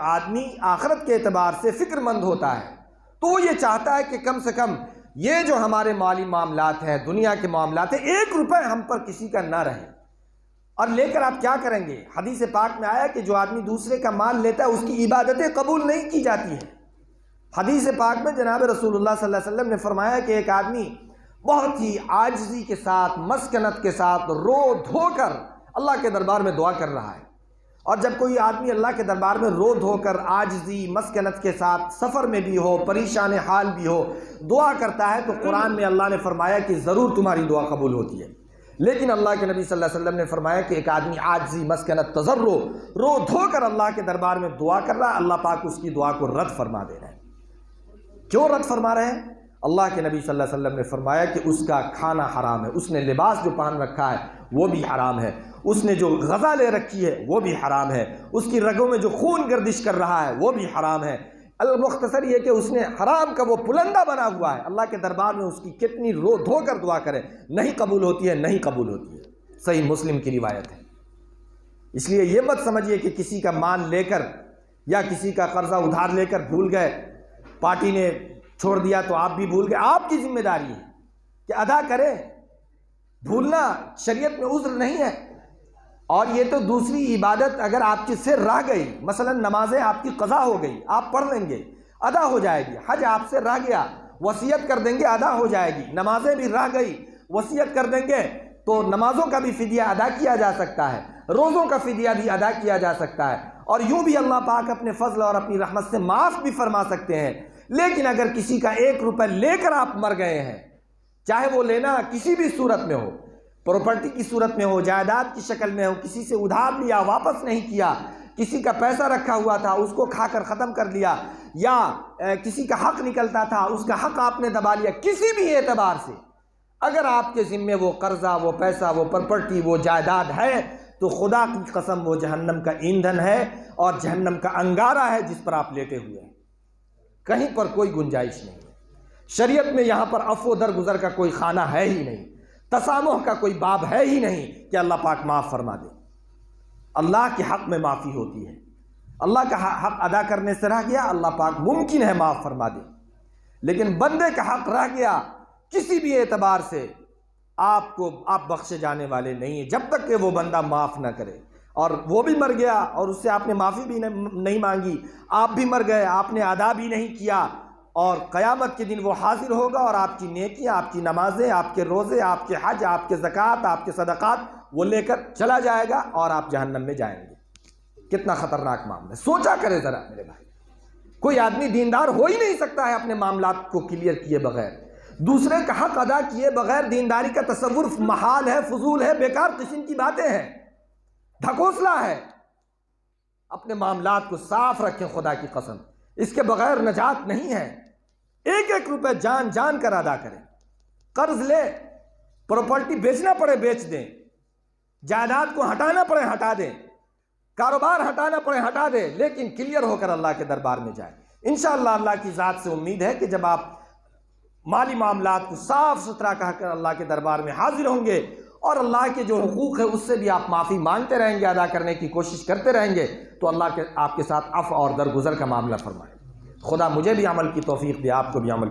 آدمی آخرت کے اعتبار سے فکر مند ہوتا ہے تو وہ یہ چاہتا ہے کہ کم سے کم یہ جو ہمارے مالی معاملات ہیں، دنیا کے معاملات ہیں، 1 روپے ہم پر کسی کا نہ رہے۔ اور لے کر آپ کیا کریں گے؟ حدیث پاک میں آیا کہ جو آدمی دوسرے کا مال لیتا ہے اس کی عبادتیں قبول نہیں کی جاتی ہیں۔ حدیث پاک میں جناب رسول اللہ صلی اللہ علیہ وسلم نے فرمایا کہ ایک آدمی بہت ہی عاجزی کے ساتھ، مسکنت کے ساتھ، رو دھو کر اللہ کے دربار میں دعا کر رہا ہے۔ اور جب کوئی آدمی اللہ کے دربار میں رو دھو کر عاجزی، مسکنت کے ساتھ، سفر میں بھی ہو، پریشان حال بھی ہو، دعا کرتا ہے تو قرآن میں اللہ نے فرمایا کہ ضرور تمہاری دعا قبول ہوتی ہے۔ لیکن اللہ کے نبی صلی اللہ علیہ وسلم نے فرمایا کہ ایک آدمی عاجزی، مسکنت، تضرع، رو دھو کر اللہ کے دربار میں دعا کر رہا ہے، اللہ پاک اس کی دعا کو رد فرما دے رہے ہیں۔ کیوں رد فرما رہے ہیں؟ اللہ کے نبی صلی اللہ علیہ وسلم نے فرمایا کہ اس کا کھانا حرام ہے، اس نے لباس جو پہن رکھا ہے وہ بھی حرام ہے، اس نے جو غذا لے رکھی ہے وہ بھی حرام ہے، اس کی رگوں میں جو خون گردش کر رہا ہے وہ بھی حرام ہے۔ المختصر یہ کہ اس نے حرام کا وہ پلندہ بنا ہوا ہے، اللہ کے دربار میں اس کی کتنی رو دھو کر دعا کرے نہیں قبول ہوتی ہے، نہیں قبول ہوتی ہے۔ صحیح مسلم کی روایت ہے۔ اس لیے یہ مت سمجھیے کہ کسی کا مال لے کر یا کسی کا قرضہ ادھار لے کر بھول گئے، پارٹی نے چھوڑ دیا تو آپ بھی بھول گئے۔ آپ کی ذمہ داری ہے کہ ادا کریں۔ بھولنا شریعت میں عذر نہیں ہے۔ اور یہ تو دوسری عبادت اگر آپ کی سے رہ گئی، مثلا نمازیں آپ کی قضا ہو گئی، آپ پڑھ لیں گے، ادا ہو جائے گی۔ حج آپ سے رہ گیا، وصیت کر دیں گے، ادا ہو جائے گی۔ نمازیں بھی رہ گئی، وصیت کر دیں گے تو نمازوں کا بھی فدیہ ادا کیا جا سکتا ہے، روزوں کا فدیہ بھی ادا کیا جا سکتا ہے، اور یوں بھی اللہ پاک اپنے فضل اور اپنی رحمت سے معاف بھی فرما سکتے ہیں۔ لیکن اگر کسی کا 1 روپے لے کر آپ مر گئے ہیں، چاہے وہ لینا کسی بھی صورت میں ہو، پراپرٹی کی صورت میں ہو، جائیداد کی شکل میں ہو، کسی سے ادھار لیا واپس نہیں کیا، کسی کا پیسہ رکھا ہوا تھا اس کو کھا کر ختم کر لیا، یا کسی کا حق نکلتا تھا اس کا حق آپ نے دبا لیا، کسی بھی اعتبار سے اگر آپ کے ذمے وہ قرضہ، وہ پیسہ، وہ پراپرٹی، وہ جائیداد ہے تو خدا کی قسم وہ جہنم کا ایندھن ہے اور جہنم کا انگارہ ہے جس پر آپ لیٹے ہوئے ہیں۔ کہیں پر کوئی گنجائش نہیں ہے۔ شریعت میں یہاں پر عفو درگزر کا کوئی خانہ ہے ہی نہیں، تسامح کا کوئی باب ہے ہی نہیں کہ اللہ پاک معاف فرما دے۔ اللہ کے حق میں معافی ہوتی ہے، اللہ کا حق ادا کرنے سے رہ گیا، اللہ پاک ممکن ہے معاف فرما دے۔ لیکن بندے کا حق رہ گیا کسی بھی اعتبار سے آپ بخشے جانے والے نہیں ہیں جب تک کہ وہ بندہ معاف نہ کرے۔ اور وہ بھی مر گیا اور اس سے آپ نے معافی بھی نہیں مانگی، آپ بھی مر گئے، آپ نے ادا بھی نہیں کیا، اور قیامت کے دن وہ حاضر ہوگا اور آپ کی نیکیاں، آپ کی نمازیں، آپ کے روزے، آپ کے حج، آپ کے زکوٰۃ، آپ کے صدقات وہ لے کر چلا جائے گا اور آپ جہنم میں جائیں گے۔ کتنا خطرناک معاملہ ہے، سوچا کرے ذرا میرے بھائی۔ کوئی آدمی دیندار ہو ہی نہیں سکتا ہے اپنے معاملات کو کلیئر کیے بغیر، دوسرے کا حق ادا کیے بغیر۔ دینداری کا تصور محال ہے، فضول ہے، بیکار قسم کی باتیں ہیں، ڈھکوسلا ہے۔ اپنے معاملات کو صاف رکھیں خدا کی قسم، اس کے بغیر نجات نہیں ہے۔ 1 روپے جان جان کر ادا کریں۔ قرض لے، پراپرٹی بیچنا پڑے بیچ دیں، جائیداد کو ہٹانا پڑے ہٹا دیں، کاروبار ہٹانا پڑے ہٹا دیں، لیکن کلیئر ہو کر اللہ کے دربار میں جائیں۔ انشاءاللہ اللہ کی ذات سے امید ہے کہ جب آپ مالی معاملات کو صاف ستھرا کہہ کر اللہ کے دربار میں حاضر ہوں گے اور اللہ کے جو حقوق ہے اس سے بھی آپ معافی مانگتے رہیں گے، ادا کرنے کی کوشش کرتے رہیں گے، تو اللہ آپ کے ساتھ عفو اور درگزر کا معاملہ فرمائے۔ خدا مجھے بھی عمل کی توفیق دے، آپ کو بھی عمل